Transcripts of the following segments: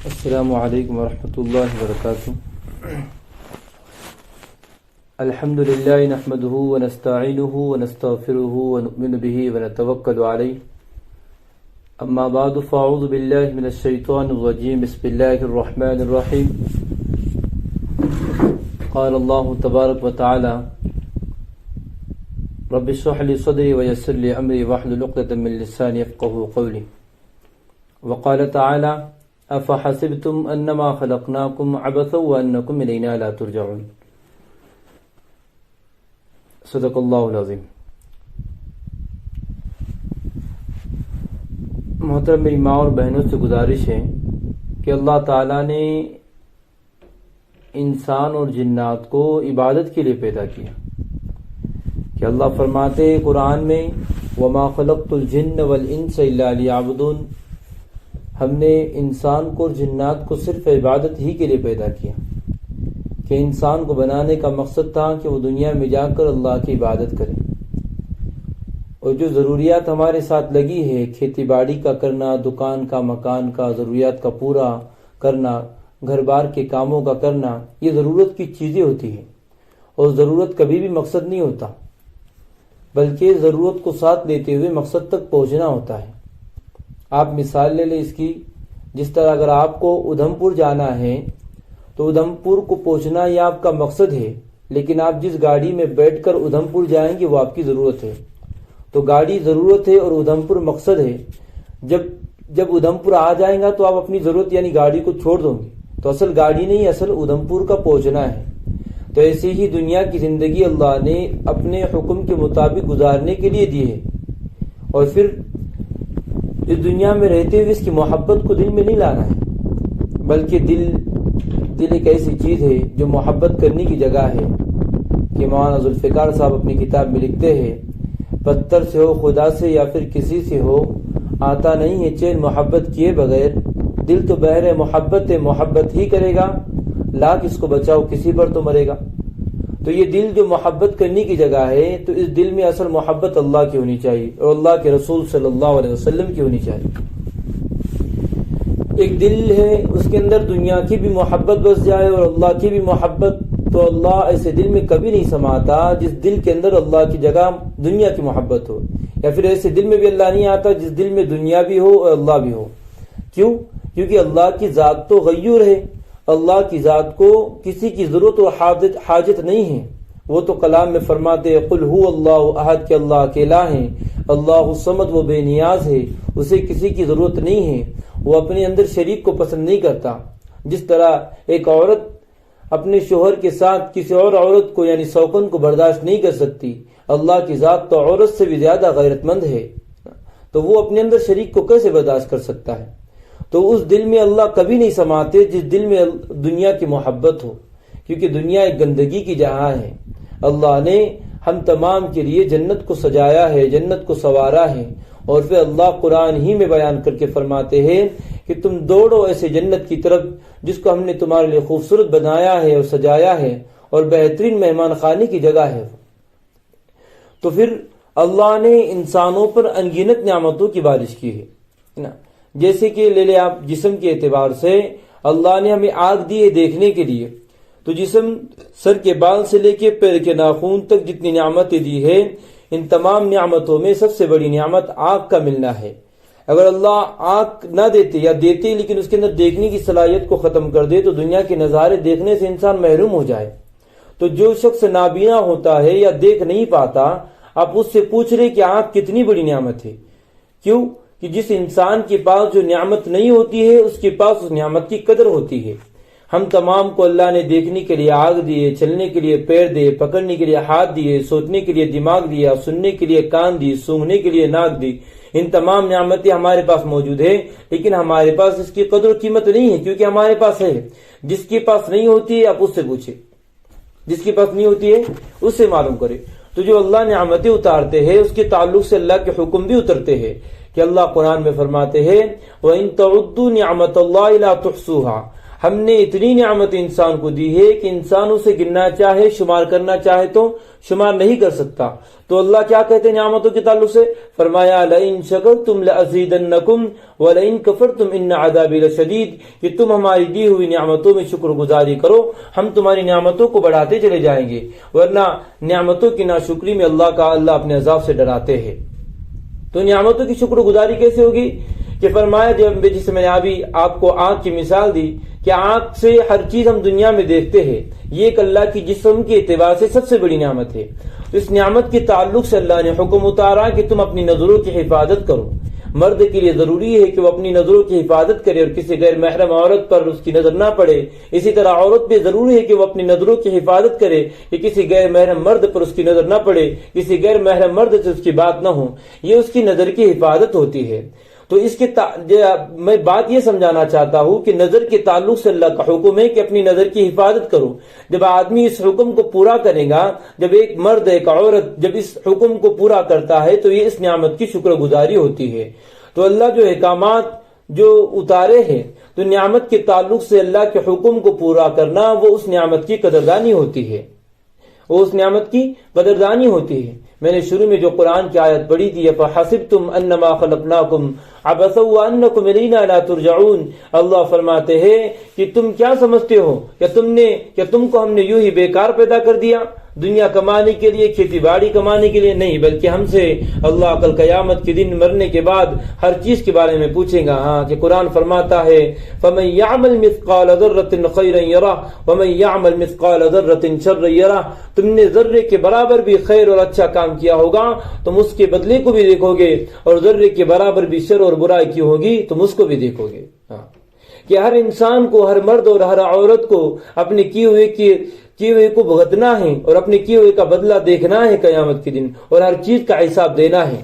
السلام علیکم ورحمۃ اللہ وبرکاتہ۔ الحمد للہ نحمده ونستعینه ونستغفره ونؤمن به ونتوکل علیہ، اما بعد فاعوذ باللہ من الشیطان الرجیم، بسم اللہ الرحمن الرحیم۔ قال اللہ تبارک وتعالی رب اشرح لي صدری ویسر لي امری واحلل عقدۃ من لسانی یفقهوا قولی۔ وقال تعالی افحسبتم انما خلقناکم عبثا وانکم الینا لا ترجعون۔ صدق اللہ العظیم۔ محترم میری ماں اور بہنوں سے گزارش ہے کہ اللہ تعالیٰ نے انسان اور جنات کو عبادت کے لیے پیدا کیا، کہ اللہ فرماتے قرآن میں وما خلقت الجن والانس الا لیعبدون، ہم نے انسان کو اور جنات کو صرف عبادت ہی کے لیے پیدا کیا، کہ انسان کو بنانے کا مقصد تھا کہ وہ دنیا میں جا کر اللہ کی عبادت کرے، اور جو ضروریات ہمارے ساتھ لگی ہے، کھیتی باڑی کا کرنا، دکان کا، مکان کا، ضروریات کا پورا کرنا، گھر بار کے کاموں کا کرنا، یہ ضرورت کی چیزیں ہوتی ہیں، اور ضرورت کبھی بھی مقصد نہیں ہوتا، بلکہ ضرورت کو ساتھ لیتے ہوئے مقصد تک پہنچنا ہوتا ہے۔ آپ مثال لے لیں اس کی، جس طرح اگر آپ کو ادھم پور جانا ہے تو ادھم پور کو پہنچنا یہ آپ کا مقصد ہے، لیکن آپ جس گاڑی میں بیٹھ کر ادھم پور جائیں گے وہ آپ کی ضرورت ہے۔ تو گاڑی ضرورت ہے اور ادھم پور مقصد ہے۔ جب ادھم پور آ جائیں گا تو آپ اپنی ضرورت یعنی گاڑی کو چھوڑ دو گے، تو اصل گاڑی نہیں، اصل ادھم پور کا پہنچنا ہے۔ تو ایسے ہی دنیا کی زندگی اللہ نے اپنے حکم کے مطابق گزارنے کے لیے دی ہے، اور پھر اس دنیا میں رہتے ہوئے اس کی محبت کو دل میں نہیں لانا ہے، بلکہ دل ایک ایسی چیز ہے جو محبت کرنے کی جگہ ہے، کہ مولانا ذوالفقار صاحب اپنی کتاب میں لکھتے ہیں پتھر سے ہو، خدا سے یا پھر کسی سے ہو، آتا نہیں ہے چین محبت کیے بغیر، دل تو بہر محبت ہے، محبت ہی کرے گا، لاکھ اس کو بچاؤ کسی پر تو مرے گا۔ تو یہ دل جو محبت کرنے کی جگہ ہے، تو اس دل میں اصل محبت اللہ کی ہونی چاہیے اور اللہ کے رسول صلی اللہ علیہ وسلم کی ہونی چاہیے۔ ایک دل ہے اس کے اندر دنیا کی بھی محبت بس جائے اور اللہ کی بھی محبت، تو اللہ ایسے دل میں کبھی نہیں سماتا جس دل کے اندر اللہ کی جگہ دنیا کی محبت ہو، یا پھر ایسے دل میں بھی اللہ نہیں آتا جس دل میں دنیا بھی ہو اور اللہ بھی ہو۔ کیوں؟ کیونکہ اللہ کی ذات تو غیور ہے، اللہ کی ذات کو کسی کی ضرورت اور حاجت نہیں ہے۔ وہ تو کلام میں فرماتے قل هو اللہ احد، کہ اللہ اکیلا ہے، اللہ الصمد، وہ بے نیاز ہے، اسے کسی کی ضرورت نہیں ہے، وہ اپنے اندر شریک کو پسند نہیں کرتا۔ جس طرح ایک عورت اپنے شوہر کے ساتھ کسی اور عورت کو یعنی سوکن کو برداشت نہیں کر سکتی، اللہ کی ذات تو عورت سے بھی زیادہ غیرت مند ہے، تو وہ اپنے اندر شریک کو کیسے برداشت کر سکتا ہے؟ تو اس دل میں اللہ کبھی نہیں سماتے جس دل میں دنیا کی محبت ہو، کیونکہ دنیا ایک گندگی کی جہاں ہے۔ اللہ نے ہم تمام کے لیے جنت کو سجایا ہے، جنت کو سنوارا ہے، اور پھر اللہ قرآن ہی میں بیان کر کے فرماتے ہیں کہ تم دوڑو ایسے جنت کی طرف جس کو ہم نے تمہارے لیے خوبصورت بنایا ہے اور سجایا ہے، اور بہترین مہمان خانے کی جگہ ہے۔ تو پھر اللہ نے انسانوں پر انگنت نعمتوں کی بارش کی ہے، جیسے کہ لے لے آپ جسم کے اعتبار سے اللہ نے ہمیں آگ دی ہے دیکھنے کے لیے، تو جسم سر کے بال سے لے کے پیر کے ناخن تک جتنی نعمتیں دی ہے، ان تمام نعمتوں میں سب سے بڑی نعمت آگ کا ملنا ہے۔ اگر اللہ آگ نہ دیتے یا دیتے لیکن اس کے اندر دیکھنے کی صلاحیت کو ختم کر دے، تو دنیا کے نظارے دیکھنے سے انسان محروم ہو جائے۔ تو جو شخص نابینا ہوتا ہے یا دیکھ نہیں پاتا، آپ اس سے پوچھ رہے کہ آگ کتنی بڑی نعمت ہے۔ کیوں؟ کہ جس انسان کے پاس جو نعمت نہیں ہوتی ہے، اس کے پاس اس نعمت کی قدر ہوتی ہے۔ ہم تمام کو اللہ نے دیکھنے کے لیے آگ دیے، چلنے کے لیے پیر دیے، پکڑنے کے لیے ہاتھ دیے، سوچنے کے لیے دماغ دیا، سننے کے لیے کان دی، سونگھنے کے لیے ناک دی۔ ان تمام نعمتیں ہمارے پاس موجود ہیں، لیکن ہمارے پاس اس کی قدر و قیمت نہیں ہے، کیونکہ ہمارے پاس ہے۔ جس کے پاس نہیں ہوتی ہے آپ اس سے پوچھیں، جس کے پاس نہیں ہوتی ہے اس سے معلوم کرے۔ تو جو اللہ نعمتیں اتارتے ہیں اس کے تعلق سے اللہ کے حکم بھی اترتے ہیں، کہ اللہ قرآن میں فرماتے ہیں وَإِن تَعُدُّوا نِعْمَةَ اللَّهِ لَا تُحْصُوهَا، ہم نے اتنی نعمت انسان کو دی ہے کہ انسان اسے گننا چاہے، شمار کرنا چاہے تو شمار نہیں کر سکتا۔ تو اللہ کیا کہتے ہیں نعمتوں کے تعلق سے؟ فرمایا لئن شکرتم لازیدنکم ولئن کفرتم ان عذابی لشدید، کہ تم ہماری دی ہوئی نعمتوں میں شکر گزاری کرو، ہم تمہاری نعمتوں کو بڑھاتے چلے جائیں گے، ورنہ نعمتوں کی ناشکری میں اللہ اپنے عذاب سے ڈراتے ہیں۔ تو نعمتوں کی شکر گزاری کیسے ہوگی؟ کہ فرمایا جیسے میں نے ابھی آپ کو آنکھ کی مثال دی کہ آنکھ سے ہر چیز ہم دنیا میں دیکھتے ہیں، یہ ایک اللہ کی جسم کے اعتبار سے سب سے بڑی نعمت ہے۔ تو اس نعمت کے تعلق سے اللہ نے حکم اتارا کہ تم اپنی نظروں کی حفاظت کرو۔ مرد کے لیے ضروری ہے کہ وہ اپنی نظروں کی حفاظت کرے اور کسی غیر محرم عورت پر اس کی نظر نہ پڑے۔ اسی طرح عورت پہ ضروری ہے کہ وہ اپنی نظروں کی حفاظت کرے کہ کسی غیر محرم مرد پر اس کی نظر نہ پڑے، کسی غیر محرم مرد سے اس کی بات نہ ہو، یہ اس کی نظر کی حفاظت ہوتی ہے۔ تو اس کے میں بات یہ سمجھانا چاہتا ہوں کہ نظر کے تعلق سے اللہ کا حکم ہے کہ اپنی نظر کی حفاظت کرو۔ جب آدمی اس حکم کو پورا کرے گا، جب ایک مرد ایک عورت جب اس حکم کو پورا کرتا ہے تو یہ اس نعمت کی شکر گزاری ہوتی ہے۔ تو اللہ جو احکامات جو اتارے ہیں، تو نعمت کے تعلق سے اللہ کے حکم کو پورا کرنا وہ اس نعمت کی قدردانی ہوتی ہے، وہ اس نعمت کی قدردانی ہوتی ہے۔ میں نے شروع میں جو قرآن کی آیت پڑھی تھی، فَحَسِبْتُمْ أَنَّمَا خَلَقْنَاكُمْ عَبَثًا وَأَنَّكُمْ إِلَيْنَا لَا تُرْجَعُونَ، اللہ فرماتے ہیں کہ تم کیا سمجھتے ہو کہ تم کو ہم نے یوں ہی بیکار پیدا کر دیا، دنیا کمانے کے لیے، کھیتی باڑی کمانے کے لیے؟ نہیں، بلکہ ہم سے اللہ کل قیامت کے دن مرنے کے بعد ہر چیز کے بارے میں پوچھے گا۔ ہاں کہ قرآن فرماتا ہے فَمَن يَعْمَلْ مِثْقَالَ ذَرَّةٍ خَيْرًا يَرَهُ وَمَن يَعْمَلْ مِثْقَالَ ذَرَّةٍ شَرًّا يَرَهُ، تم نے ذرے کے برابر بھی خیر اور اچھا کام کیا ہوگا تم اس کے بدلے کو بھی دیکھو گے، اور ذرے کے برابر بھی شر اور برائی کی ہوگی تم اس کو بھی دیکھو گے۔ ہاں کہ ہر انسان کو، ہر مرد اور ہر عورت کو اپنے کیے ہوئے کو بھگتنا ہے اور اپنے کیے ہوئے کا بدلہ دیکھنا ہے قیامت کے دن، اور ہر چیز کا حساب دینا ہے۔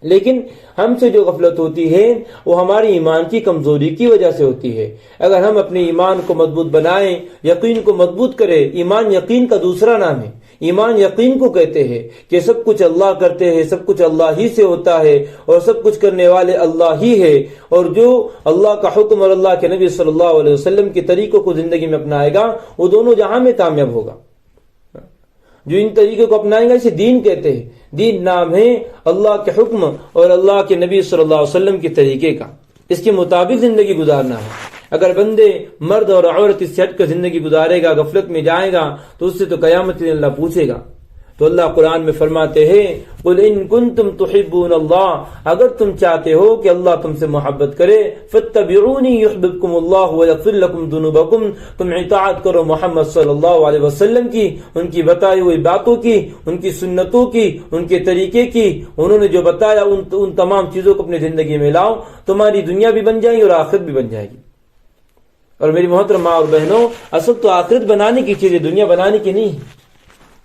لیکن ہم سے جو غفلت ہوتی ہے وہ ہماری ایمان کی کمزوری کی وجہ سے ہوتی ہے۔ اگر ہم اپنے ایمان کو مضبوط بنائیں، یقین کو مضبوط کریں، ایمان یقین کا دوسرا نام ہے۔ ایمان یقین کو کہتے ہیں کہ سب کچھ اللہ کرتے ہیں، سب کچھ اللہ ہی سے ہوتا ہے، اور سب کچھ کرنے والے اللہ ہی ہے، اور جو اللہ کا حکم اور اللہ کے نبی صلی اللہ علیہ وسلم کے طریقوں کو زندگی میں اپنائے گا وہ دونوں جہاں میں کامیاب ہوگا۔ جو ان طریقوں کو اپنائے گا اسے دین کہتے ہیں۔ دین نام ہے اللہ کے حکم اور اللہ کے نبی صلی اللہ علیہ وسلم کے طریقے کا، اس کے مطابق زندگی گزارنا ہے۔ اگر بندے مرد اور عورت اس سے ہٹ کر زندگی گزارے گا، غفلت میں جائے گا، تو اس سے تو قیامت میں اللہ پوچھے گا۔ تو اللہ قرآن میں فرماتے ہیں قُلْ إِن كُنتُمْ تُحِبُّونَ اللَّهَ، اگر تم چاہتے ہو کہ اللہ تم سے محبت کرے، فَاتَّبِعُونِي يُحْبِبْكُمُ اللَّهُ وَيَغْفِرْ لَكُمْ ذُنُوبَكُمْ، تم اطاعت کرو محمد صلی اللہ علیہ وسلم کی، ان کی بتائی ہوئی باتوں کی، ان کی سنتوں کی، ان کے طریقے کی، انہوں نے جو بتایا ان تمام چیزوں کو اپنی زندگی میں لاؤ، تمہاری دنیا بھی بن جائے گی اور آخرت بھی بن جائے گی۔ اور میری محترم ماں اور بہنوں، اصل تو آخرت بنانے کی چیز ہے، دنیا بنانے کی نہیں ہے۔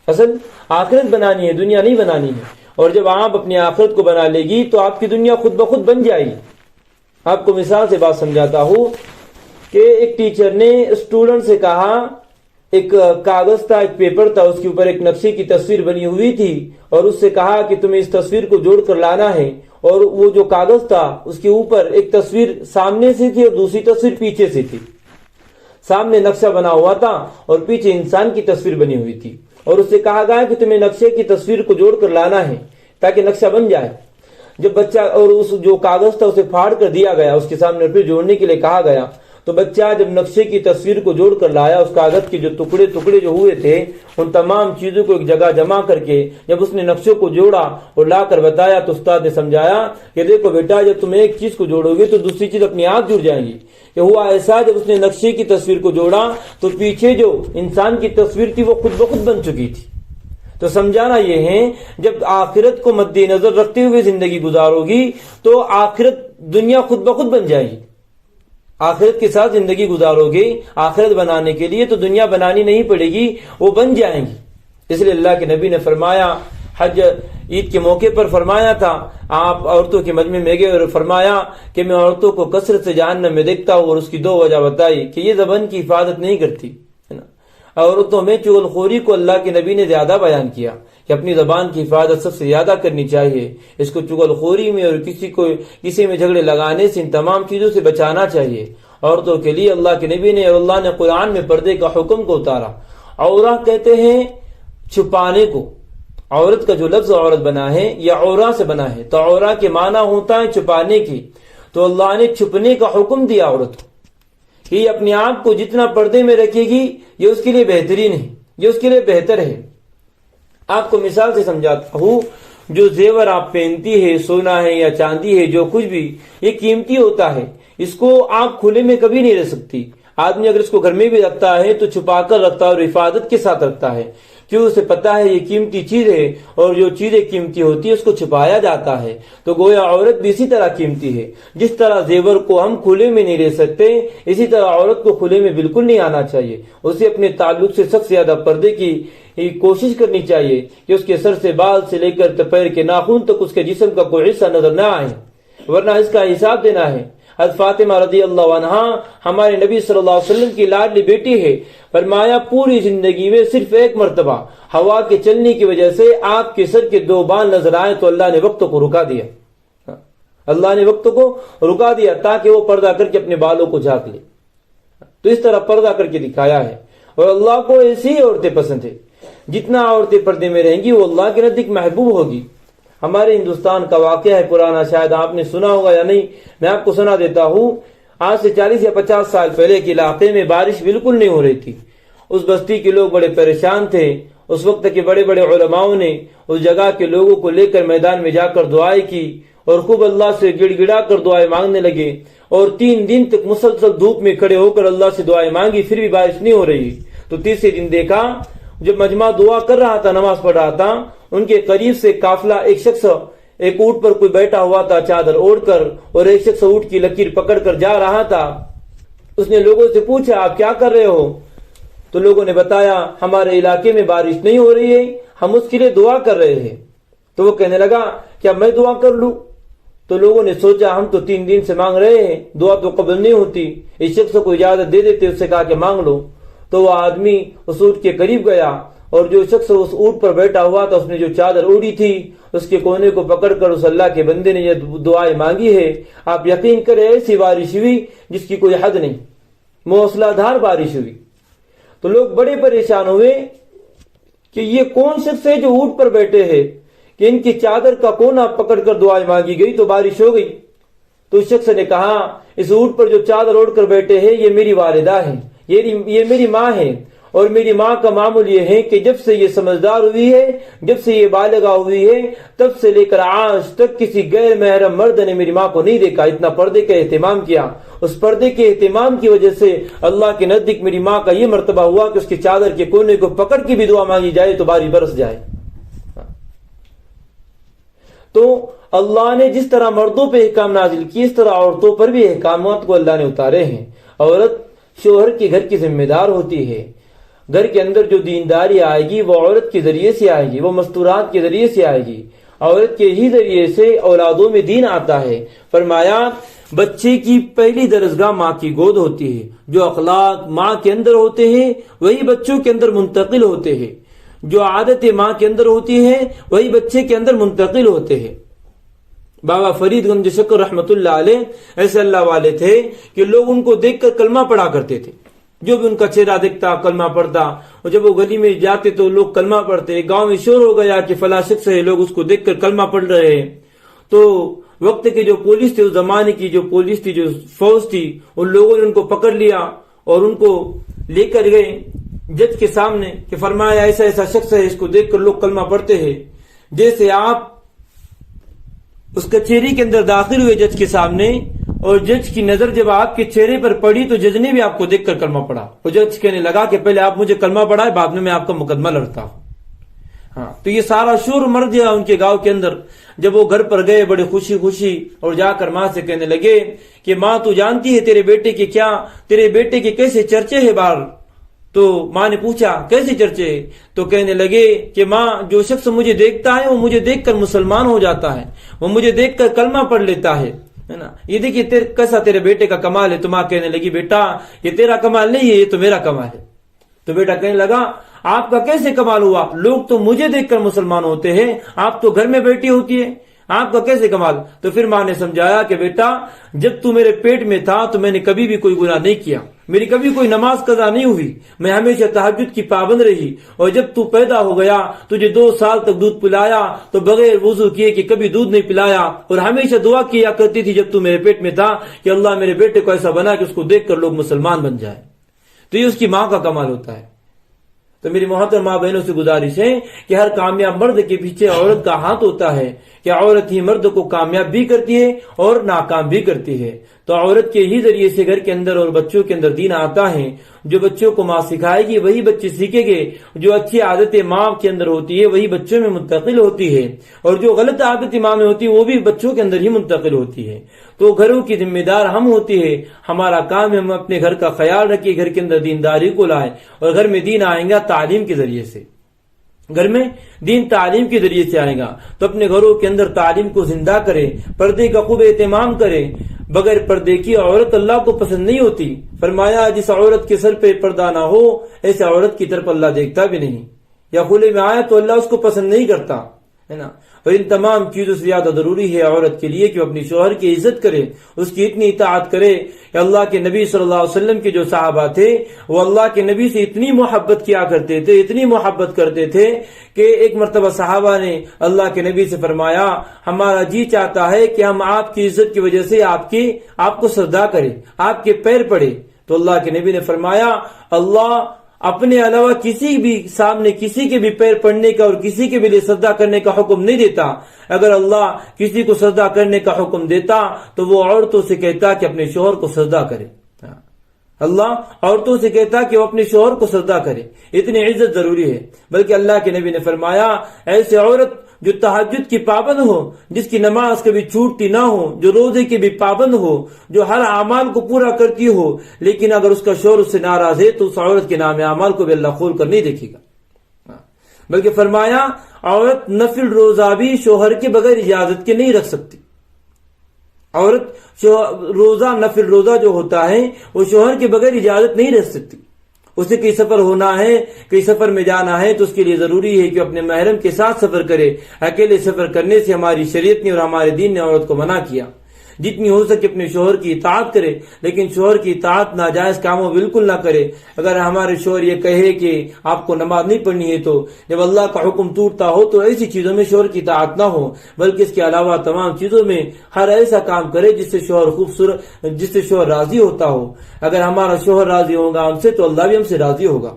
اصل آخرت بنانی ہے، دنیا نہیں بنانی ہے۔ اور جب آپ اپنی آخرت کو بنا لے گی تو آپ کی دنیا خود بخود بن جائے گی۔ آپ کو مثال سے بات سمجھاتا ہوں کہ ایک ٹیچر نے اسٹوڈنٹ سے کہا، ایک کاغذ تھا، ایک پیپر تھا، اس کے اوپر ایک نقشے کی تصویر بنی ہوئی تھی، اور اس سے کہا کہ تمہیں اس تصویر کو جوڑ کر لانا ہے۔ اور وہ جو کاغذ تھا اس کے اوپر ایک تصویر سامنے سے تھی اور دوسری تصویر پیچھے سے تھی۔ سامنے نقشہ بنا ہوا تھا اور پیچھے انسان کی تصویر بنی ہوئی تھی، اور اس سے کہا گیا کہ تمہیں نقشے کی تصویر کو جوڑ کر لانا ہے تاکہ نقشہ بن جائے۔ جب بچہ اور اس جو کاغذ تھا اسے پھاڑ کر دیا گیا اس کے سامنے، پھر جوڑنے کے لیے کہا گیا، تو بچہ جب نقشے کی تصویر کو جوڑ کر لایا، اس کاغذ کے جو ٹکڑے جو ہوئے تھے ان تمام چیزوں کو ایک جگہ جمع کر کے جب اس نے نقشوں کو جوڑا اور لا کر بتایا تو استاد نے سمجھایا کہ دیکھو بیٹا، جب تم ایک چیز کو جوڑو گے تو دوسری چیز اپنے آپ جڑ جائیں گی۔ کہ ہوا ایسا، جب اس نے نقشے کی تصویر کو جوڑا تو پیچھے جو انسان کی تصویر تھی وہ خود بخود بن چکی تھی۔ تو سمجھانا یہ ہے، جب آخرت کو مد نظر رکھتے ہوئے زندگی گزارو گی تو آخرت دنیا خود بخود بن جائے گی۔ آخرت کے ساتھ زندگی گزارو گے، آخرت بنانے کے لیے تو دنیا بنانی نہیں پڑے گی، وہ بن جائیں گی۔ اس لیے اللہ کے نبی نے فرمایا، حج عید کے موقع پر فرمایا تھا، آپ عورتوں کے مجمع میں گئے اور فرمایا کہ میں عورتوں کو کثرت سے جہنم میں دیکھتا ہوں، اور اس کی دو وجہ بتائی کہ یہ زبان کی حفاظت نہیں کرتی۔ عورتوں میں چغل خوری کو اللہ کے نبی نے زیادہ بیان کیا کہ اپنی زبان کی حفاظت سب سے زیادہ کرنی چاہیے، اس کو چغل خوری میں اور کسی میں جھگڑے لگانے سے ان تمام چیزوں سے بچانا چاہیے۔ عورتوں کے لیے اللہ کے نبی نے اور اللہ نے قرآن میں پردے کا حکم کو اتارا. عورہ کہتے ہیں چھپانے کو. عورت کا جو لفظ عورت بنا ہے یہ عورہ سے بنا ہے, تو عورہ کے معنی ہوتا ہے چھپانے کی. تو اللہ نے چھپنے کا حکم دیا عورت کو کہ یہ اپنے آپ کو جتنا پردے میں رکھے گی یہ اس کے لیے بہترین ہے, یہ اس کے لیے بہتر ہے. آپ کو مثال سے سمجھاتا ہوں, جو زیور آپ پہنتی ہے, سونا ہے یا چاندی ہے, جو کچھ بھی, یہ قیمتی ہوتا ہے. اس کو آپ کھلے میں کبھی نہیں رکھ سکتی. آدمی اگر اس کو گھر میں بھی رکھتا ہے تو چھپا کر رکھتا ہے اور حفاظت کے ساتھ رکھتا ہے, کیوں اسے پتا ہے یہ قیمتی چیز ہے اور جو چیزیں قیمتی ہوتی ہے اس کو چھپایا جاتا ہے. تو گویا عورت بھی اسی طرح قیمتی ہے. جس طرح زیور کو ہم کھلے میں نہیں لے سکتے, اسی طرح عورت کو کھلے میں بالکل نہیں آنا چاہیے. اسے اپنے تعلق سے سب سے زیادہ پردے کی کوشش کرنی چاہیے کہ اس کے سر سے بال سے لے کر پیر کے ناخن تک اس کے جسم کا کوئی حصہ نظر نہ آئے, ورنہ اس کا حساب دینا ہے. حضرت فاطمہ رضی اللہ عنہا ہمارے نبی صلی اللہ علیہ وسلم کی لاڈلی بیٹی ہے. فرمایا پوری زندگی میں صرف ایک مرتبہ ہوا کے چلنے کی وجہ سے آپ کے سر کے 2 بال نظر آئے تو اللہ نے وقت کو رکا دیا. اللہ نے وقت کو رکا دیا تاکہ وہ پردہ کر کے اپنے بالوں کو جھانک لے. تو اس طرح پردہ کر کے دکھایا ہے. اور اللہ کو ایسی عورتیں پسند ہے. جتنا عورتیں پردے میں رہیں گی وہ اللہ کے نزدیک محبوب ہوگی. ہمارے ہندوستان کا واقعہ ہے پرانا, شاید آپ نے سنا ہوگا یا نہیں, میں آپ کو سنا دیتا ہوں. آج سے 40 یا 50 سال پہلے کے علاقے میں بارش بالکل نہیں ہو رہی تھی. اس بستی کے لوگ بڑے پریشان تھے. اس وقت کے بڑے بڑے علماؤں نے اس جگہ کے لوگوں کو لے کر میدان میں جا کر دعائیں کی اور خوب اللہ سے گڑ گڑا کر دعائیں مانگنے لگے. اور 3 دن تک مسلسل دھوپ میں کھڑے ہو کر اللہ سے دعائیں مانگی, پھر بھی بارش نہیں ہو رہی. تو تیسرے دن دیکھا جب مجمع دعا کر رہا تھا, نماز پڑھ رہا تھا, ان کے قریب سے قافلہ ایک شخص ایک اونٹ پر کوئی بیٹھا ہوا تھا چادر اوڑھ کر, اور ایک شخص اونٹ کی لکیر پکڑ کر جا رہا تھا. اس نے لوگوں سے پوچھا آپ کیا کر رہے ہو؟ تو لوگوں نے بتایا ہمارے علاقے میں بارش نہیں ہو رہی ہے, ہم اس کے لیے دعا کر رہے ہیں. تو وہ کہنے لگا کیا میں دعا کر لوں؟ تو لوگوں نے سوچا ہم تو 3 دن سے مانگ رہے ہیں, دعا تو قبول نہیں ہوتی, اس شخص کو اجازت دے دیتے, اس سے کہا کہ مانگ لو. تو وہ آدمی اس اونٹ کے قریب گیا اور جو شخص اس اونٹ پر بیٹھا ہوا تھا اس نے جو چادر اوڑھی تھی اس کے کونے کو پکڑ کر اس اللہ کے بندے نے یہ دعائیں مانگی ہے. آپ یقین کریں ایسی بارش ہوئی جس کی کوئی حد نہیں, موسلا دھار بارش ہوئی. تو لوگ بڑے پریشان ہوئے کہ یہ کون شخص ہے جو اونٹ پر بیٹھے ہیں کہ ان کی چادر کا کونا پکڑ کر دعائیں مانگی گئی تو بارش ہو گئی. تو اس شخص نے کہا اس اونٹ پر جو چادر اوڑھ کر بیٹھے ہیں یہ میری والدہ ہے, یہ میری ماں ہے. اور میری ماں کا معمول یہ ہے کہ جب سے یہ سمجھدار ہوئی ہے, جب سے یہ بالغہ ہوئی ہے, تب سے لے کر آج تک کسی غیر محرم مرد نے میری ماں کو نہیں دیکھا. اتنا پردے کا اہتمام کیا. اس پردے کے اہتمام کی وجہ سے اللہ کے نزدیک میری ماں کا یہ مرتبہ ہوا کہ اس کی چادر کے کونے کو پکڑ کے بھی دعا مانگی جائے تو بارش برس جائے. تو اللہ نے جس طرح مردوں پہ احکام نازل کی اس طرح عورتوں پر بھی احکامات کو اللہ نے اتارے ہیں. عورت شوہر کے گھر کی ذمہ دار ہوتی ہے. گھر کے اندر جو دینداری آئے گی وہ عورت کے ذریعے سے آئے گی, وہ مستورات کے ذریعے سے آئے گی. عورت کے ہی ذریعے سے اولادوں میں دین آتا ہے. فرمایا بچے کی پہلی درسگاہ ماں کی گود ہوتی ہے. جو اخلاق ماں کے اندر ہوتے ہیں وہی بچوں کے اندر منتقل ہوتے ہیں. جو عادتیں ماں کے اندر ہوتی ہیں وہی بچے کے اندر منتقل ہوتے ہیں. بابا فرید گنج شکر رحمت اللہ علیہ ایسے اللہ والے تھے کہ لوگ ان کو دیکھ کر کلمہ پڑھا کرتے تھے. جو بھی ان کا چہرہ دیکھتا کلمہ پڑھتا, اور جب وہ گلی میں جاتے تو لوگ کلمہ پڑھتے. گاؤں میں شور ہو گیا کہ فلاں شخص ہے, لوگ اس کو دیکھ کر کلمہ پڑھ رہے ہیں. تو وقت کی جو پولیس تھی, اس زمانے کی جو پولیس تھی, جو فوج تھی, ان لوگوں نے ان کو پکڑ لیا اور ان کو لے کر گئے جج کے سامنے کہ فرمایا ایسا ایسا شخص ہے, اس کو دیکھ کر لوگ کلمہ پڑھتے ہیں. جیسے آپ اس کچہری کے اندر داخل ہوئے جج کے سامنے, اور جج کی نظر جب آپ کے چہرے پر پڑی تو جج نے بھی آپ کو دیکھ کر کلمہ پڑھا. اور جج کہنے لگا کہ پہلے آپ مجھے کلمہ پڑھائے, بعد میں آپ کا مقدمہ لڑتا ہوں. تو یہ سارا شور مر گیا ان کے گاؤں کے اندر. جب وہ گھر پر گئے بڑے خوشی خوشی, اور جا کر ماں سے کہنے لگے کہ ماں تو جانتی ہے تیرے بیٹے کے کیسے چرچے ہیں باہر. تو ماں نے پوچھا کیسے چرچے؟ تو کہنے لگے کہ ماں جو شخص مجھے دیکھتا ہے وہ مجھے دیکھ کر مسلمان ہو جاتا ہے, وہ مجھے دیکھ کر کلمہ پڑھ لیتا ہے نا. یہ دیکھیے کیسا تیرے بیٹے کا کمال ہے. تو ماں کہنے لگی بیٹا یہ تیرا کمال نہیں ہے, یہ تو میرا کمال ہے. تو بیٹا کہنے لگا آپ کا کیسے کمال ہوا؟ لوگ تو مجھے دیکھ کر مسلمان ہوتے ہیں, آپ تو گھر میں بیٹھی ہوتی ہے, آپ کا کیسے کمال؟ تو پھر ماں نے سمجھایا کہ بیٹا جب تو میرے پیٹ میں تھا تو میں نے کبھی بھی کوئی گناہ نہیں کیا، میری کبھی کوئی نماز قضا نہیں ہوئی، میں ہمیشہ تہجد کی پابند رہی، اور جب تو پیدا ہو گیا تجھے 2 سال تک دودھ پلایا تو بغیر وضو کیے کہ کبھی دودھ نہیں پلایا، اور ہمیشہ دعا کیا کرتی تھی جب تو میرے پیٹ میں تھا کہ اللہ میرے بیٹے کو ایسا بنا کہ اس کو دیکھ کر لوگ مسلمان بن جائے۔ تو یہ اس کی ماں کا کمال ہوتا ہے۔ تو میری محترم ماں بہنوں سے گزارش ہے کہ ہر کامیاب مرد کے پیچھے عورت کا ہاتھ ہوتا ہے، کہ عورت ہی مرد کو کامیاب بھی کرتی ہے اور ناکام بھی کرتی ہے۔ تو عورت کے ہی ذریعے سے گھر کے اندر اور بچوں کے اندر دین آتا ہے۔ جو بچوں کو ماں سکھائے گی وہی بچے سیکھیں گے، جو اچھی عادتیں ماں کے اندر ہوتی ہے وہی بچوں میں منتقل ہوتی ہے، اور جو غلط عادتیں ماں میں ہوتی ہے وہ بھی بچوں کے اندر ہی منتقل ہوتی ہے۔ تو گھروں کی ذمہ دار ہم ہوتی ہے، ہمارا کام ہے ہم اپنے گھر کا خیال رکھیں، گھر کے اندر دینداری کو لائیں، اور گھر میں دین آئیں گا تعلیم کے ذریعے سے، گھر میں دین تعلیم کے ذریعے سے آئے گا۔ تو اپنے گھروں کے اندر تعلیم کو زندہ کریں، پردے کا خوب اہتمام کریں۔ بغیر پردے کی عورت اللہ کو پسند نہیں ہوتی۔ فرمایا جس عورت کے سر پہ پردہ نہ ہو ایسے عورت کی طرف اللہ دیکھتا بھی نہیں، یا کھلے میں آئے تو اللہ اس کو پسند نہیں کرتا، ہے نا۔ اور ان تمام چیزوں سے زیادہ ضروری ہے عورت کے لیے کہ وہ اپنی شوہر کی عزت کرے، اس کی اتنی اطاعت کرے کہ اللہ کے نبی صلی اللہ علیہ وسلم کے جو صحابہ تھے وہ اللہ کے نبی سے اتنی محبت کیا کرتے تھے، اتنی محبت کرتے تھے کہ ایک مرتبہ صحابہ نے اللہ کے نبی سے فرمایا ہمارا جی چاہتا ہے کہ ہم آپ کی عزت کی وجہ سے آپ کو سجدہ کریں، آپ کے پیر پڑے۔ تو اللہ کے نبی نے فرمایا اللہ اپنے علاوہ کسی بھی سامنے کسی کے بھی پیر پڑنے کا اور کسی کے بھی لیے سجدہ کرنے کا حکم نہیں دیتا۔ اگر اللہ کسی کو سجدہ کرنے کا حکم دیتا تو وہ عورتوں سے کہتا کہ اپنے شوہر کو سجدہ کرے۔ اللہ عورتوں سے کہتا کہ وہ اپنے شوہر کو سجدہ کرے، اتنی عزت ضروری ہے۔ بلکہ اللہ کے نبی نے فرمایا ایسے عورت جو تہجد کی پابند ہو، جس کی نماز کبھی چھوٹتی نہ ہو، جو روزے کی بھی پابند ہو، جو ہر اعمال کو پورا کرتی ہو، لیکن اگر اس کا شوہر اس سے ناراض ہے تو اس عورت کے نام اعمال کو بھی اللہ کھول کر نہیں دیکھے گا۔ بلکہ فرمایا عورت نفل روزہ بھی شوہر کے بغیر اجازت کے نہیں رکھ سکتی۔ عورت روزہ نفل روزہ جو ہوتا ہے وہ شوہر کے بغیر اجازت نہیں رکھ سکتی۔ اسے کہیں سفر ہونا ہے، کہیں سفر میں جانا ہے تو اس کے لیے ضروری ہے کہ اپنے محرم کے ساتھ سفر کرے۔ اکیلے سفر کرنے سے ہماری شریعت نے اور ہمارے دین نے عورت کو منع کیا۔ جتنی ہو سکے اپنے شوہر کی اطاعت کرے، لیکن شوہر کی اطاعت ناجائز کاموں بالکل نہ کرے۔ اگر ہمارے شوہر یہ کہے کہ آپ کو نماز نہیں پڑھنی ہے تو جب اللہ کا حکم ٹوٹتا ہو تو ایسی چیزوں میں شوہر کی اطاعت نہ ہو، بلکہ اس کے علاوہ تمام چیزوں میں ہر ایسا کام کرے جس سے شوہر راضی ہوتا ہو۔ اگر ہمارا شوہر راضی ہوگا ہم سے تو اللہ بھی ہم سے راضی ہوگا،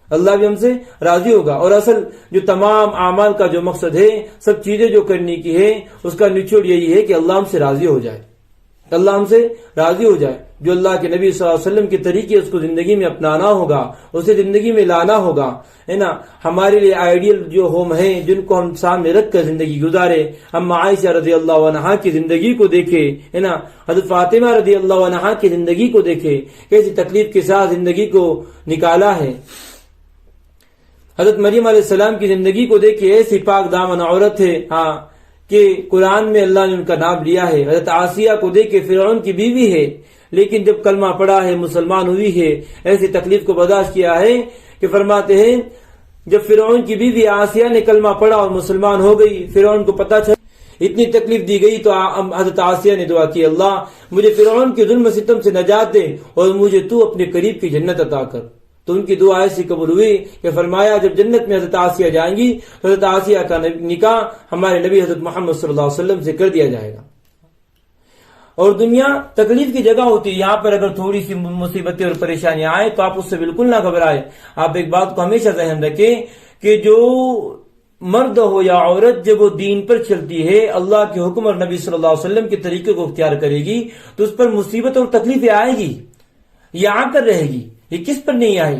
اللہ بھی ہم سے راضی ہوگا۔ اور اصل جو تمام اعمال کا جو مقصد ہے، سب چیزیں جو کرنے کی ہے، اس کا نچوڑ یہی ہے کہ اللہ ہم سے راضی ہو جائے، اللہ ہم سے راضی ہو جائے۔ جو اللہ کے نبی صلی اللہ علیہ وسلم کے طریقے اس کو زندگی میں اپنانا ہوگا، اسے زندگی میں لانا ہوگا، ہے نا۔ ہمارے لیے آئیڈیل جو ہوم ہیں جن کو ہم سامنے رکھ کر زندگی گزارے، ہم عائشہ رضی اللہ عنہا کی زندگی کو دیکھے، ہے نا، حضرت فاطمہ رضی اللہ عنہا کی زندگی کو دیکھے، کیسی تکلیف کے ساتھ زندگی کو نکالا ہے۔ حضرت مریم علیہ السلام کی زندگی کو دیکھیے، ایسی پاک دامن عورت ہے کہ قرآن میں اللہ نے ان کا نام لیا ہے۔ حضرت آسیہ کو دیکھے، فرعون کی بیوی ہے، لیکن جب کلمہ پڑھا ہے، مسلمان ہوئی ہے، ایسی تکلیف کو برداشت کیا ہے کہ فرماتے ہیں جب فرعون کی بیوی آسیہ نے کلمہ پڑھا اور مسلمان ہو گئی، فرعون کو پتہ چلا، اتنی تکلیف دی گئی تو حضرت آسیہ نے دعا کی اللہ مجھے فرعون کے ظلم و ستم سے نجات دے اور مجھے تو اپنے قریب کی جنت عطا کر۔ تو ان کی دعا ایسی قبول ہوئی کہ فرمایا جب جنت میں حضرت آسیہ جائیں گی تو حضرت آسیہ کا نکاح ہمارے نبی حضرت محمد صلی اللہ علیہ وسلم سے کر دیا جائے گا۔ اور دنیا تکلیف کی جگہ ہوتی ہے، یہاں پر اگر تھوڑی سی مصیبتیں اور پریشانیاں آئے تو آپ اس سے بالکل نہ گھبرائیں۔ آپ ایک بات کو ہمیشہ ذہن رکھیں کہ جو مرد ہو یا عورت جب وہ دین پر چلتی ہے، اللہ کے حکم اور نبی صلی اللہ علیہ وسلم کے طریقے کو اختیار کرے گی تو اس پر مصیبت اور تکلیفیں آئے گی، یہ آ کر رہے گی۔ یہ کس پر نہیں آئی؟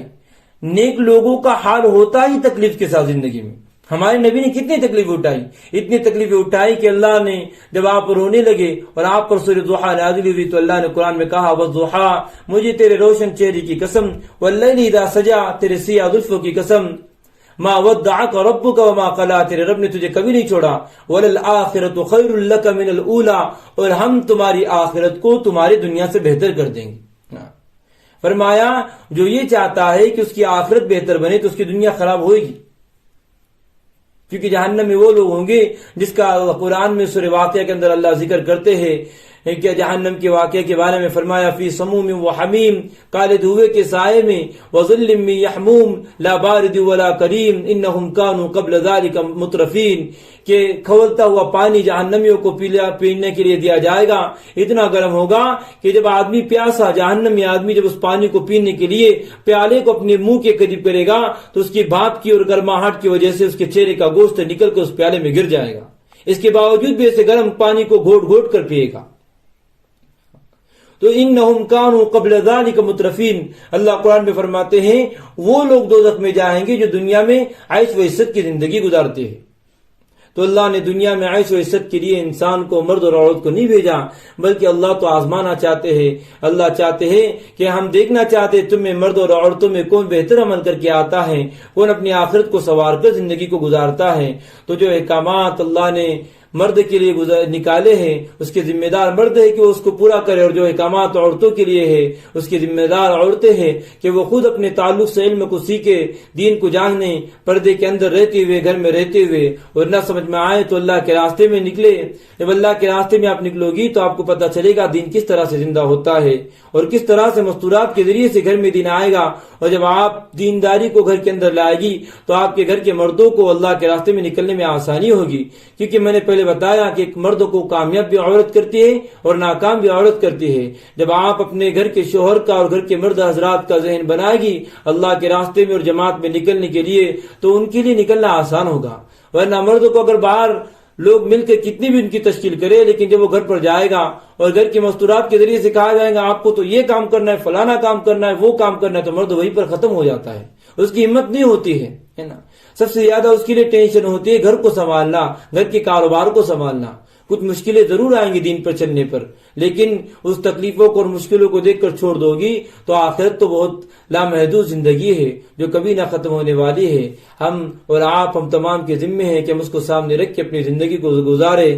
نیک لوگوں کا حال ہوتا ہی تکلیف کے ساتھ زندگی میں۔ ہمارے نبی نے کتنی تکلیف اٹھائی، اتنی تکلیفیں اٹھائی کہ اللہ نے جب آپ رونے لگے اور آپ پر سورۃ ضحیٰ نازل ہوئی تو اللہ نے قرآن میں کہا والضحیٰ، مجھے تیرے روشن چہرے کی قسم، واللیل اذا سجا، تیرے سیاہ زلفوں کی قسم، ما ودعک ربک وما قلی، تیرے رب نے تجھے کبھی نہیں چھوڑا، وللآخرۃ خیر لک من الاولی، اور ہم تمہاری آخرت کو تمہاری دنیا سے بہتر کر دیں گے۔ فرمایا جو یہ چاہتا ہے کہ اس کی آخرت بہتر بنے تو اس کی دنیا خراب ہوئے گی۔ کیونکہ جہنم میں وہ لوگ ہوں گے جس کا قرآن میں سورہ واقعہ کے اندر اللہ ذکر کرتے ہیں کہ جہنم کے واقعے کے بارے میں فرمایا فی سموم و حمیم کالے دھوئے کے سائے میں وظل من یحموم لا بارد ولا کریم انہم کانوا قبل ذلک مترفین، کہ کھولتا ہوا پانی جہنمیوں کو پینے کے لیے دیا جائے گا، اتنا گرم ہوگا کہ جب آدمی پیاسا، جہنم میں آدمی جب اس پانی کو پینے کے لیے پیالے کو اپنے منہ کے قریب کرے گا تو اس کی بھاپ کی اور گرماہٹ کی وجہ سے اس کے چہرے کا گوشت نکل کر اس پیالے میں گر جائے گا، اس کے باوجود بھی اسے گرم پانی کو گھوٹ گھوٹ کر پیے گا۔ تو انہم کانوا قبل ذلک مترفین، اللہ قرآن میں فرماتے ہیں وہ لوگ دوزخ میں جائیں گے جو دنیا میں عیش و عشرت کی زندگی گزارتے ہیں۔ تو اللہ نے دنیا میں عیش و عشرت کے لیے انسان کو، مرد اور عورت کو نہیں بھیجا، بلکہ اللہ تو آزمانا چاہتے ہیں۔ اللہ چاہتے ہیں کہ ہم دیکھنا چاہتے ہیں تم میں مرد اور عورتوں میں کون بہتر عمل کر کے آتا ہے، کون اپنی آخرت کو سنوار کر زندگی کو گزارتا ہے۔ تو جو احکامات اللہ نے مرد کے لیے نکالے ہیں اس کے ذمہ دار مرد ہے کہ اس کو پورا کرے، اور جو احکامات عورتوں کے لیے ہے اس کی ذمہ دار عورتیں ہیں کہ وہ خود اپنے تعلق سے علم کو سیکھے، دین کو جانے، پردے کے اندر رہتے ہوئے، گھر میں رہتے ہوئے، اور نہ سمجھ میں آئے تو اللہ کے راستے میں نکلے۔ جب اللہ کے راستے میں آپ نکلو گی تو آپ کو پتہ چلے گا دین کس طرح سے زندہ ہوتا ہے اور کس طرح سے مستورات کے ذریعے سے گھر میں دین آئے گا، اور جب آپ دینداری کو گھر کے اندر لائے گی تو آپ کے گھر کے مردوں کو اللہ کے راستے میں نکلنے میں آسانی ہوگی۔ کیونکہ میں نے پہلے بتایا کہ ایک مرد کو کامیاب بھی عورت کرتی ہے اور ناکام بھی عورت کرتی ہے۔ جب آپ اپنے گھر کے شوہر کا اور گھر کے مرد حضرات کا ذہن بنائے گی اللہ کے راستے میں اور جماعت میں نکلنے کے لیے تو ان کے لیے نکلنا آسان ہوگا، ورنہ مرد کو اگر باہر لوگ مل کے کتنی بھی ان کی تشکیل کرے، لیکن جب وہ گھر پر جائے گا اور گھر کی مستورات کے ذریعے سے کہا جائے گا آپ کو تو یہ کام کرنا ہے، فلانا کام کرنا ہے، وہ کام کرنا ہے، تو مرد وہیں پر ختم ہو جاتا ہے، اس کی ہمت نہیں ہوتی ہے نا۔ سب سے زیادہ اس کے لیے ٹینشن ہوتی ہے گھر کو سنبھالنا، گھر کے کاروبار کو سنبھالنا۔ کچھ مشکلیں ضرور آئیں گی دین پر چلنے پر، لیکن اس تکلیفوں کو اور مشکلوں کو دیکھ کر چھوڑ دو گی تو آخرت تو بہت لامحدود زندگی ہے جو کبھی نہ ختم ہونے والی ہے۔ ہم اور آپ، ہم تمام کے ذمے ہیں کہ ہم اس کو سامنے رکھ کے اپنی زندگی کو گزارے،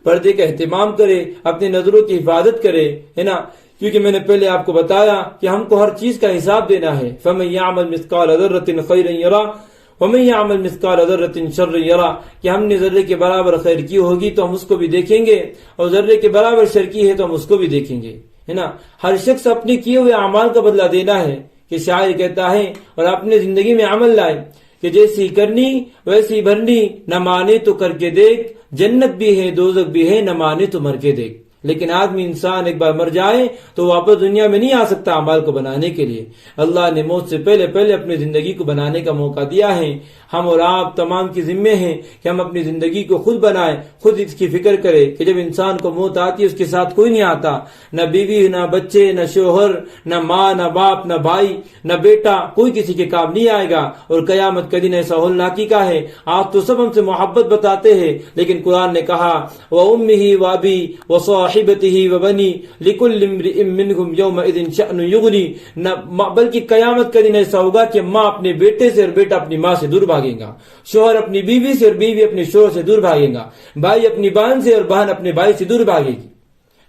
پردے کا اہتمام کرے، اپنی نظروں کی حفاظت کرے، ہے نا۔ کیونکہ میں نے پہلے آپ کو بتایا کہ ہم کو ہر چیز کا حساب دینا ہے۔ فَمَن يَعْمَلْ مِثْقَالَ ذَرَّةٍ خَيْرًا يَرَهُ وَمَن يَعْمَلْ مِثْقَالَ ذَرَّةٍ شَرًّا يَرَهُ، کہ ہم نے ذرے کے برابر خیر کی ہوگی تو ہم اس کو بھی دیکھیں گے، اور ذرے کے برابر شر کی ہے تو ہم اس کو بھی دیکھیں گے، ہے نا۔ ہر شخص اپنے کیے ہوئے اعمال کا بدلہ دینا ہے، کہ شاعر کہتا ہے اور اپنے زندگی میں عمل لائے کہ جیسی کرنی ویسی بھرنی، نہ مانے تو کر کے دیکھ، جنت بھی ہے دوزخ بھی ہے، نہ مانے تو مر کے دیکھ۔ لیکن آدمی انسان ایک بار مر جائے تو واپس دنیا میں نہیں آ سکتا اعمال کو بنانے کے لیے۔ اللہ نے موت سے پہلے اپنی زندگی کو بنانے کا موقع دیا ہے۔ ہم اور آپ تمام کی ذمے ہیں کہ ہم اپنی زندگی کو خود بنائیں، خود اس کی فکر کرے کہ جب انسان کو موت آتی ہے اس کے ساتھ کوئی نہیں آتا، نہ بیوی، نہ بچے، نہ شوہر، نہ ماں، نہ باپ، نہ بھائی، نہ بیٹا، کوئی کسی کے کام نہیں آئے گا۔ اور قیامت کا دن ایسا ہولناکی کا ہے، آپ تو سب ہم سے محبت بتاتے ہیں، لیکن قرآن نے کہا وَأُمِّهِ وَأَبِيهِ وَصَاحِبَتِهِ وَبَنِيهِ لِكُلِّ امْرِئٍ مِّنْهُمْ يَوْمَئِذٍ شَأْنٌ يُغْنِيهِ، بلکہ قیامت کا دن ایسا ہوگا کہ ماں اپنے بیٹے سے اور بیٹا اپنی ماں سے دور بھاگے گا، شوہر اپنی بیوی سے اور بیوی اپنے شوہر سے دور بھاگے گا، بھائی اپنی بہن سے اور بہن اپنے بھائی سے دور بھاگے گی۔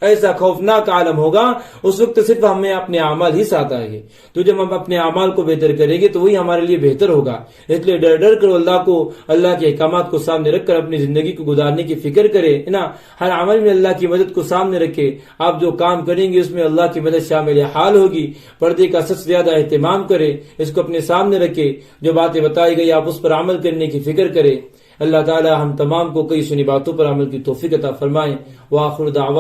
ایسا خوفناک عالم ہوگا، اس وقت صرف ہمیں اپنے اعمال ہی ساتھ آئیں گے۔ تو جب ہم اپنے اعمال کو بہتر کریں گے تو وہی ہمارے لیے بہتر ہوگا۔ اس لیے ڈر ڈر کر اللہ کو، اللہ کے احکامات کو سامنے رکھ کر اپنی زندگی کو گزارنے کی فکر کرے نا۔ ہر عمل میں اللہ کی مدد کو سامنے رکھے، آپ جو کام کریں گے اس میں اللہ کی مدد شامل حال ہوگی۔ پردے کا سب سے زیادہ اہتمام کرے، اس کو اپنے سامنے رکھے، جو باتیں بتائی گئی آپ اس پر عمل کرنے کی فکر کرے۔ اللہ تعالی ہم تمام کو کئی سنی باتوں پر عمل کی توفیق عطا فرمائے۔ وآخر دعوانا